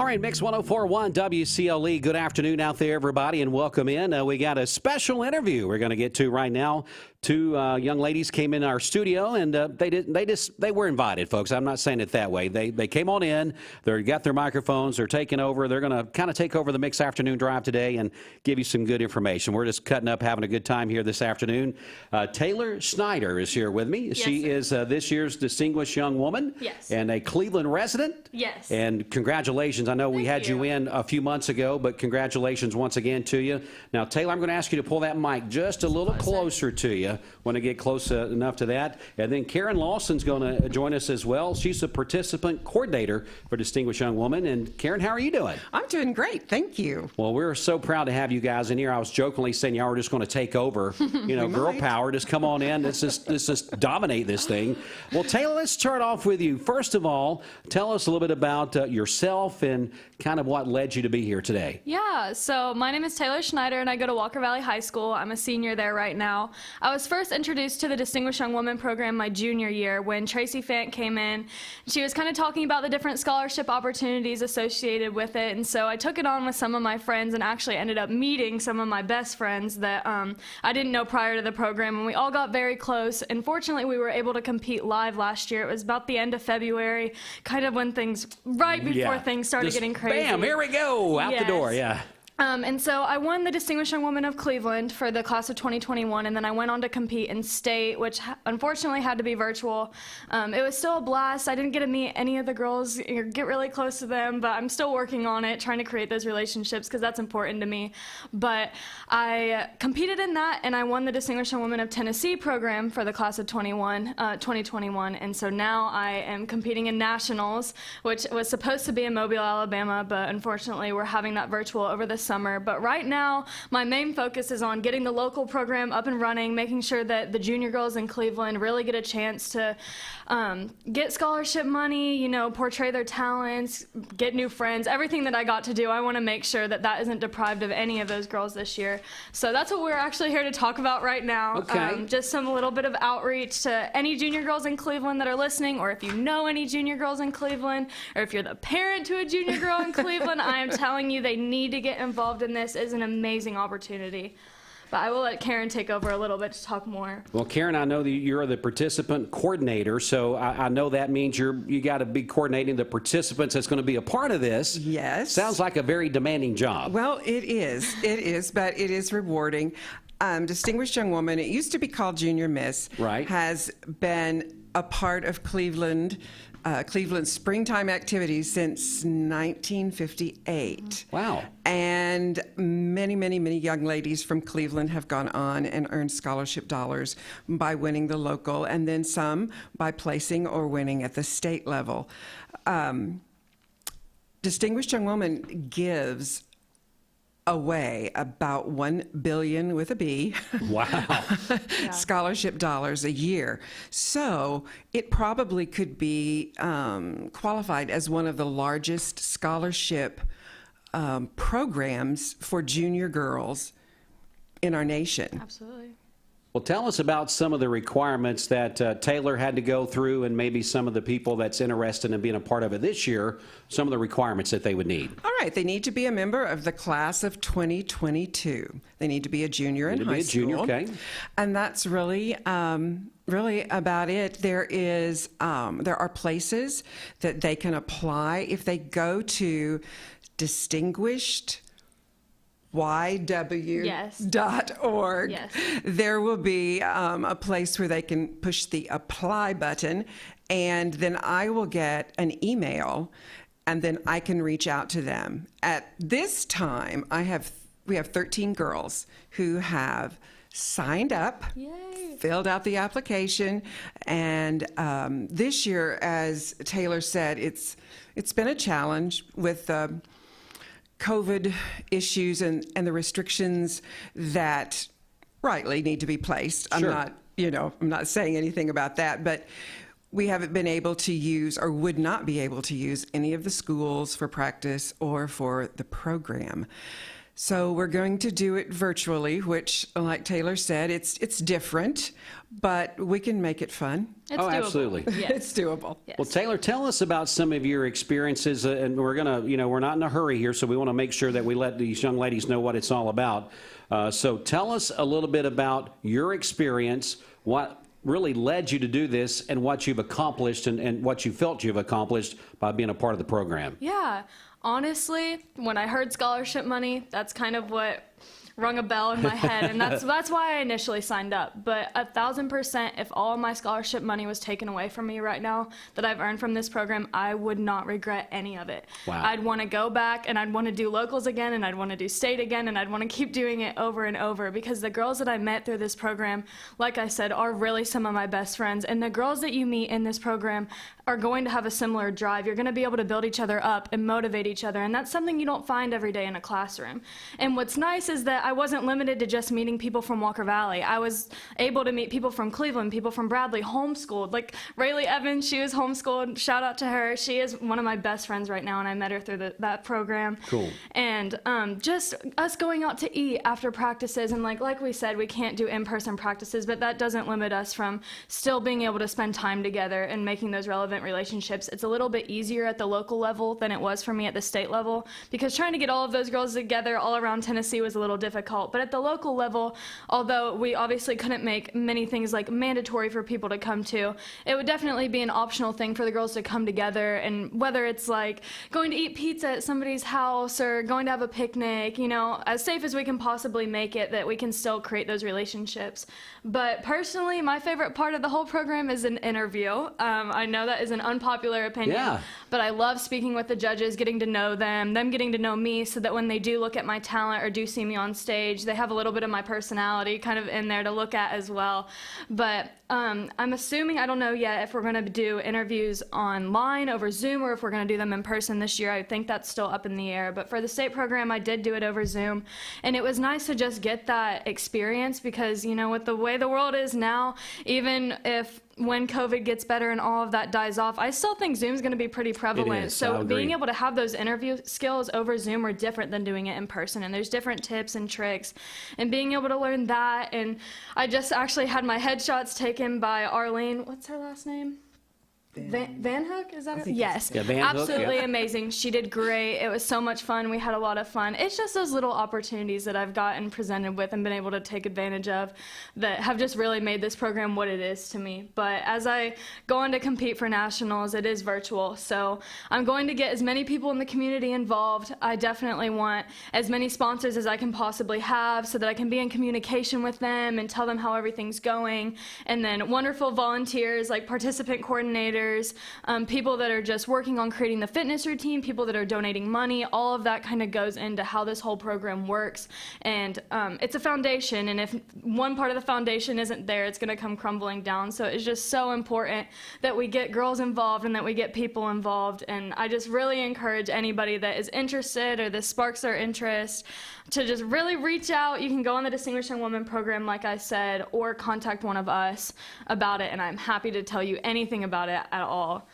right, Mix 104.1 WCLE. Good afternoon out there, everybody, and welcome in. We got a special interview we're going to get to right now. Two young ladies came in our studio, and they were invited, folks. I'm not saying it that way. They came on in. They got their microphones. They're taking over. They're going to kind of take over the Mix Afternoon Drive today and give you some good information. We're just cutting up, having a good time here this afternoon. Taylor Schneider is here with me. Yes, she is this year's Distinguished Young Woman. Yes. And a Cleveland resident. Yes. And congratulations. I know we had you in a few months ago, but congratulations once again to you. Now, Taylor, I'm going to ask you to pull that mic just a little closer to you. Want to get close enough to that. And then Karen Lawson's going to join us as well. She's the participant coordinator for Distinguished Young Woman. And Karen, how are you doing? I'm doing great. Thank you. Well, we're so proud to have you guys in here. I was jokingly saying y'all were just going to take over, girl power. Just come on in. Let's just dominate this thing. Well, Taylor, let's start off with you. First of all, tell us a little bit about yourself and kind of what led you to be here today. Yeah, so my name is Taylor Schneider, and I go to Walker Valley High School. I'm a senior there right now. I was first introduced to the Distinguished Young Woman program my junior year when Tracy Fant came in. She was kind of talking about the different scholarship opportunities associated with it, and so I took it on with some of my friends and actually ended up meeting some of my best friends that I didn't know prior to the program, and we all got very close. And fortunately, we were able to compete live last year. It was about the end of February, kind of when things, right before things started getting crazy. Bam, here we go, out the door, yeah. And so I won the Distinguished Young Woman of Cleveland for the class of 2021, and then I went on to compete in state, which unfortunately had to be virtual. It was still a blast. I didn't get to meet any of the girls or get really close to them, but I'm still working on it, trying to create those relationships because that's important to me. But I competed in that, and I won the Distinguished Young Woman of Tennessee program for the class of 2021, and so now I am competing in nationals, which was supposed to be in Mobile, Alabama, but unfortunately we're having that virtual over the summer. But right now, my main focus is on getting the local program up and running, making sure that the junior girls in Cleveland really get a chance to get scholarship money, portray their talents, get new friends, everything that I got to do. I want to make sure that that isn't deprived of any of those girls this year. So that's what we're actually here to talk about right now. Okay. Just some little bit of outreach to any junior girls in Cleveland that are listening, or if you know any junior girls in Cleveland, or if you're the parent to a junior girl in Cleveland, I am telling you they need to get involved in this. Is an amazing opportunity. But I will let Karen take over a little bit to talk more. Well, Karen, I know that you're the participant coordinator, so I know that means you got to be coordinating the participants that's going to be a part of this. Yes. Sounds like a very demanding job. Well, it is, but it is rewarding. Distinguished Young Woman, it used to be called Junior Miss, right, has been a part of Cleveland's springtime activities since 1958. Wow. And many, many, many young ladies from Cleveland have gone on and earned scholarship dollars by winning the local, and then some by placing or winning at the state level. Distinguished Young Woman gives away about $1 billion with a B. Wow. Scholarship dollars a year. So it probably could be qualified as one of the largest scholarship programs for junior girls in our nation. Absolutely. Well, tell us about some of the requirements that Taylor had to go through, and maybe some of the people that's interested in being a part of it this year, some of the requirements that they would need. All right. They need to be a member of the class of 2022. They need to be a junior in high school. Junior, okay. And that's really about it. There are places that they can apply if they go to distinguishedYW.org. Yes. There will be a place where they can push the apply button, and then I will get an email, and then I can reach out to them. At this time, we have 13 girls who have signed up. Yay. Filled out the application, and this year, as Taylor said, it's been a challenge with COVID issues and the restrictions that rightly need to be placed. Sure. I'm not saying anything about that, but we haven't been able to use, or would not be able to use, any of the schools for practice or for the program. So we're going to do it virtually, which, like Taylor said, it's different, but we can make it fun. It's Oh, doable. absolutely. Yes. It's doable. Yes. Well, Taylor, tell us about some of your experiences, and we're going to, we're not in a hurry here, so we want to make sure that we let these young ladies know what it's all about. So tell us a little bit about your experience, what really led you to do this, and what you've accomplished and what you felt you've accomplished by being a part of the program. Yeah, honestly, when I heard scholarship money, that's kind of what rung a bell in my head, and that's why I initially signed up. But 1,000%, if all of my scholarship money was taken away from me right now that I've earned from this program, I would not regret any of it. Wow. I'd want to go back, and I'd want to do locals again, and I'd want to do state again, and I'd want to keep doing it over and over, because the girls that I met through this program, like I said, are really some of my best friends. And the girls that you meet in this program are going to have a similar drive. You're going to be able to build each other up and motivate each other, and that's something you don't find every day in a classroom. And what's nice is that I wasn't limited to just meeting people from Walker Valley. I was able to meet people from Cleveland, people from Bradley, homeschooled. Like Rayleigh Evans, she was homeschooled. Shout out to her. She is one of my best friends right now, and I met her through that program. Cool. And just us going out to eat after practices, and like we said, we can't do in-person practices, but that doesn't limit us from still being able to spend time together and making those relevant relationships. It's a little bit easier at the local level than it was for me at the state level, because trying to get all of those girls together all around Tennessee was a little difficult. But at the local level, although we obviously couldn't make many things like mandatory for people to come to, it would definitely be an optional thing for the girls to come together. And whether it's like going to eat pizza at somebody's house or going to have a picnic, as safe as we can possibly make it, that we can still create those relationships. But personally, my favorite part of the whole program is an interview. I know that is an unpopular opinion, but I love speaking with the judges, getting to know them getting to know me, so that when they do look at my talent or do see me on stage, they have a little bit of my personality kind of in there to look at as well. But I'm assuming, I don't know yet if we're going to do interviews online over Zoom or if we're going to do them in person this year. I think that's still up in the air. But for the state program, I did do it over Zoom, and it was nice to just get that experience, because with the way the world is now, even if when COVID gets better and all of that dies off, I still think Zoom's going to be pretty prevalent. It is. So I'll agree. being able to have those interview skills over Zoom are different than doing it in person, and there's different tips and tricks, and being able to learn that. And I just actually had my headshots taken by Arlene. What's her last name? Van Hook, is that it? Yes. Yeah, Van Hook, absolutely yeah. amazing. She did great. It was so much fun. We had a lot of fun. It's just those little opportunities that I've gotten presented with and been able to take advantage of that have just really made this program what it is to me. But as I go on to compete for nationals, it is virtual. So I'm going to get as many people in the community involved. I definitely want as many sponsors as I can possibly have, so that I can be in communication with them and tell them how everything's going. And then wonderful volunteers like participant coordinators, people that are just working on creating the fitness routine, people that are donating money. All of that kind of goes into how this whole program works. And it's a foundation, and if one part of the foundation isn't there, it's going to come crumbling down. So it's just so important that we get girls involved and that we get people involved. And I just really encourage anybody that is interested or this sparks their interest to just really reach out. You can go on the Distinguished Young Woman program, like I said, or contact one of us about it, and I'm happy to tell you anything about it at all.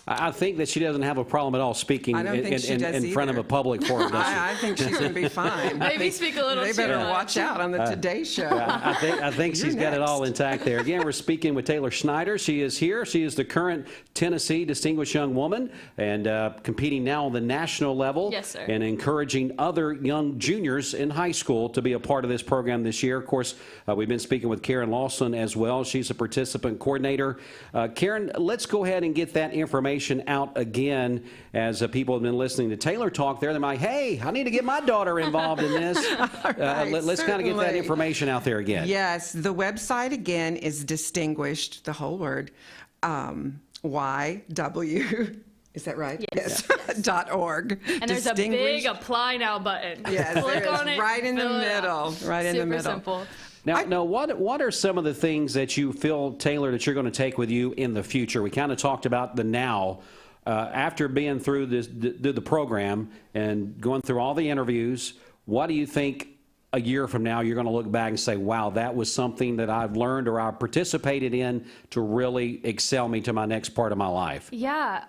I think that she doesn't have a problem at all speaking in front of a public forum. Does she? I think she's going to be fine. Maybe speak a little They too better much. watch out on the Today Show. I think she's got it all intact there. Again, we're speaking with Taylor Schneider. She is here. She is the current Tennessee Distinguished Young Woman, and competing now on the national level. Yes, sir. And encouraging other young juniors in high school to be a part of this program this year. Of course, we've been speaking with Karen Lawson as well. She's a participant coordinator. Karen, let's go ahead and get that information out again, as people have been listening to Taylor talk there. They're like, hey, I need to get my daughter involved in this. Let's kind of get that information out there again. Yes, the website again is distinguished, the whole word, YW. Is that right? Yes. .org. And there's a big apply now button. Yes, Click there is, on it. right in the fill it middle. out. Right in the Super middle. simple. Now, what are some of the things that you feel, Taylor, that you're going to take with you in the future? We kind of talked about the now. After being through the program and going through all the interviews, what do you think a year from now you're going to look back and say, wow, that was something that I've learned or I participated in to really excel me to my next part of my life? Yeah.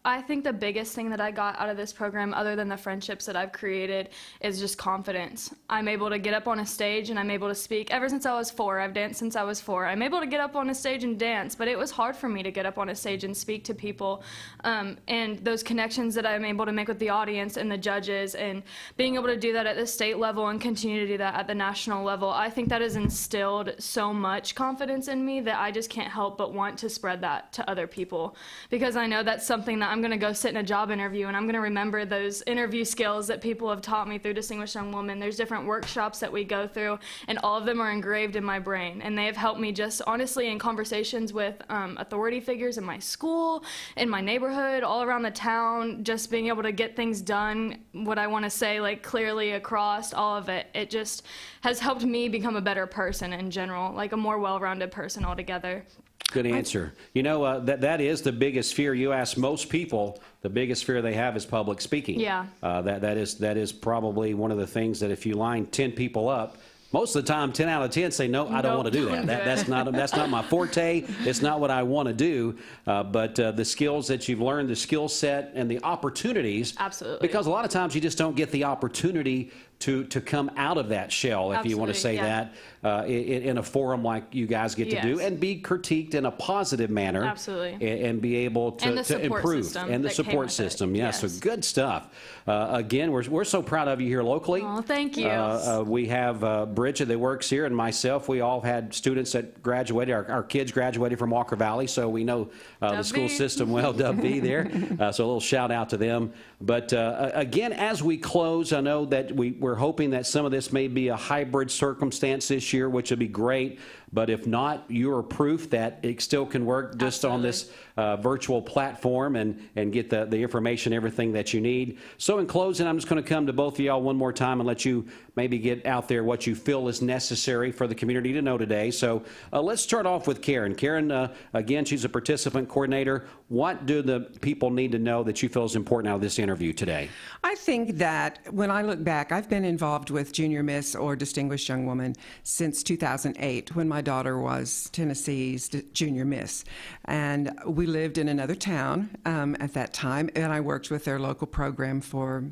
I think the biggest thing that I got out of this program, other than the friendships that I've created, is just confidence. I'm able to get up on a stage and I'm able to speak. Ever since I was 4, I've danced since I was 4. I'm able to get up on a stage and dance, but it was hard for me to get up on a stage and speak to people. And those connections that I'm able to make with the audience and the judges, and being able to do that at the state level and continue to do that at the national level, I think that has instilled so much confidence in me that I just can't help but want to spread that to other people, because I know that's something that I'm going to go sit in a job interview and I'm going to remember those interview skills that people have taught me through Distinguished Young Woman. There's different workshops that we go through, and all of them are engraved in my brain, and they have helped me just honestly in conversations with authority figures in my school, in my neighborhood, all around the town, just being able to get things done, what I want to say, like clearly across, all of it. It just has helped me become a better person in general, like a more well-rounded person altogether. Good answer. You know, that is the biggest fear. You ask most people, the biggest fear they have is public speaking. Yeah. That is probably one of the things that if you line 10 people up, most of the time, 10 out of 10 say, no, I don't want to do that. That's not my forte. It's not what I want to do. But the skills that you've learned, the skill set, and the opportunities. Absolutely. Because a lot of times you just don't get the opportunity to come out of be shell, if you want to say that, in a forum like you guys get to do, and be critiqued in a positive manner. Absolutely. And be able to improve. And the support system. Yes, so good stuff. Again, we're so proud of you here locally. Oh, thank you. We have Bridget that works here, and myself. We all had students that graduated. Our kids graduated from Walker Valley, so we know the school system well. Dub B there. So a little shout out to them. But again, as we close, I know that we're hoping that some of this may be a hybrid circumstance this year, which would be great. But if not, you are proof that it still can work just on this virtual platform and get the information, everything that you need. So in closing, I'm just going to come to both of y'all one more time and let you maybe get out there what you feel is necessary for the community to know today. So let's start off with Karen. Karen, again, she's a participant coordinator. What do the people need to know that you feel is important out of this interview today? I think that when I look back, I've been involved with Junior Miss or Distinguished Young Woman since 2008, when my daughter was Tennessee's Junior Miss. And we lived in another town at that time, and I worked with their local program for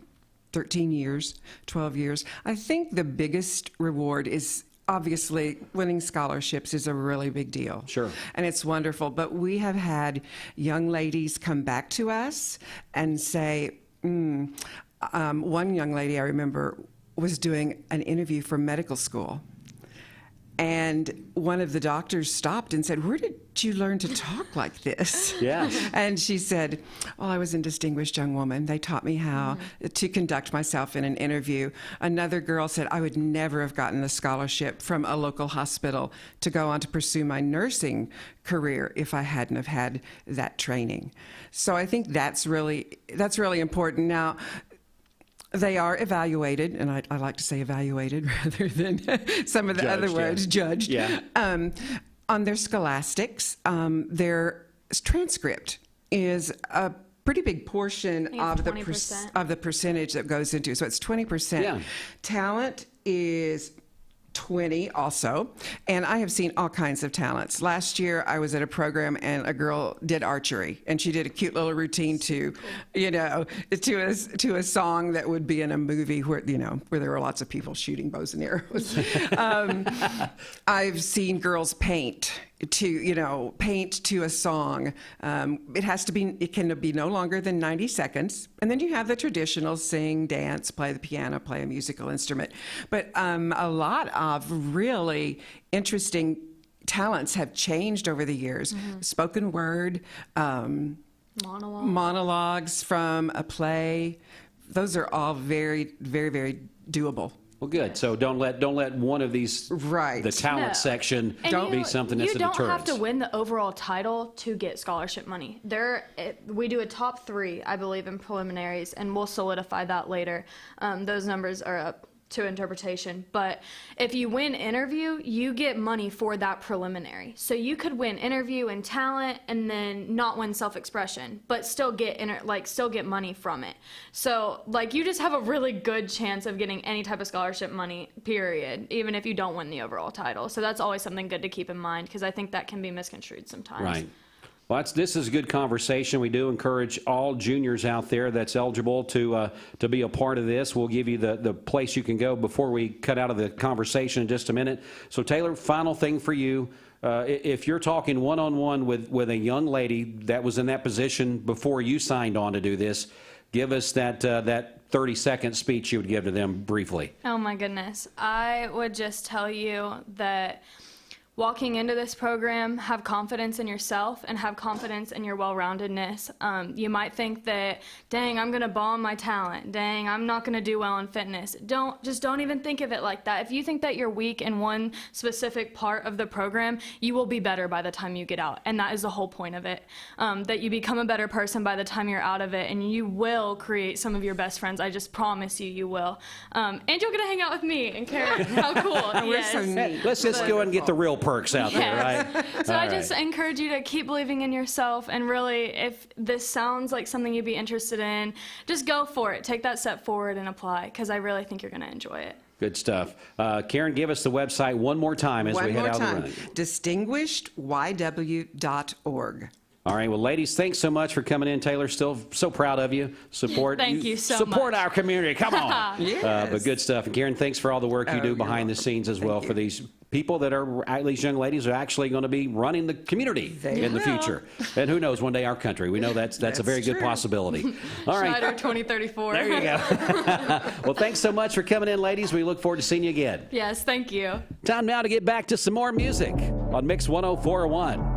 13 years, 12 years. I think the biggest reward is obviously winning scholarships is a really big deal. Sure. And it's wonderful. But we have had young ladies come back to us and say, one young lady I remember was doing an interview for medical school. And one of the doctors stopped and said, "Where did you learn to talk like this?" Yeah. And she said, "Well, I was in Distinguished Young Woman. They taught me how to conduct myself in an interview." Another girl said, "I would never have gotten the scholarship from a local hospital to go on to pursue my nursing career if I hadn't have had that training." So I think that's really important. Now, they are evaluated, and I like to say evaluated rather than some of the other words, judged, on their scholastics. Their transcript is a pretty big portion of the percentage that goes into, so it's 20%. Yeah. Talent is 20 also, and I have seen all kinds of talents. Last year I was at a program and a girl did archery, and she did a cute little routine to a song that would be in a movie where there were lots of people shooting bows and arrows. I've seen girls paint to a song. It can be no longer than 90 seconds. And then you have the traditional sing, dance, play the piano, play a musical instrument. But a lot of really interesting talents have changed over the years. Spoken word, monologues from a play. Those are all very, very, very doable. Well, good. So don't let one of these, the talent section, be something that's a deterrent. You don't have to win the overall title to get scholarship money. We do a top 3, I believe, in preliminaries, and we'll solidify that later. Those numbers are up to interpretation. But if you win interview, you get money for that preliminary. So you could win interview and talent and then not win self-expression, but still get money from it. So you just have a really good chance of getting any type of scholarship money, period, even if you don't win the overall title. So that's always something good to keep in mind, because I think that can be misconstrued sometimes. Right. Well, this is a good conversation. We do encourage all juniors out there that's eligible to be a part of this. We'll give you the place you can go before we cut out of the conversation in just a minute. So, Taylor, final thing for you. If you're talking one-on-one with a young lady that was in that position before you signed on to do this, give us that 30-second speech you would give to them briefly. Oh my goodness. I would just tell you that walking into this program, have confidence in yourself and have confidence in your well-roundedness. You might think that, dang, I'm gonna bomb my talent. Dang, I'm not gonna do well in fitness. Just don't even think of it like that. If you think that you're weak in one specific part of the program, you will be better by the time you get out. And that is the whole point of it. That you become a better person by the time you're out of it, and you will create some of your best friends. I just promise you, you will. And you're gonna hang out with me and Karen. How cool. We're so neat. Let's just go and get the real perks out there, right? So I just encourage you to keep believing in yourself, and really, if this sounds like something you'd be interested in, just go for it. Take that step forward and apply, because I really think you're going to enjoy it. Good stuff. Karen, give us the website one more time as we head out of the room. DistinguishedYW.org. All right. Well, ladies, thanks so much for coming in. Taylor, still so proud of you. Thank you so much. Support our community. Come on. Yes. But good stuff. And Karen, thanks for all the work you do behind the scenes as well for these people that are, these young ladies are actually going to be running the community in the future. And who knows, one day our country. We know that's a very good possibility. All right. Schneider 2034. There you go. Well, thanks so much for coming in, ladies. We look forward to seeing you again. Yes, thank you. Time now to get back to some more music on Mix 104.1.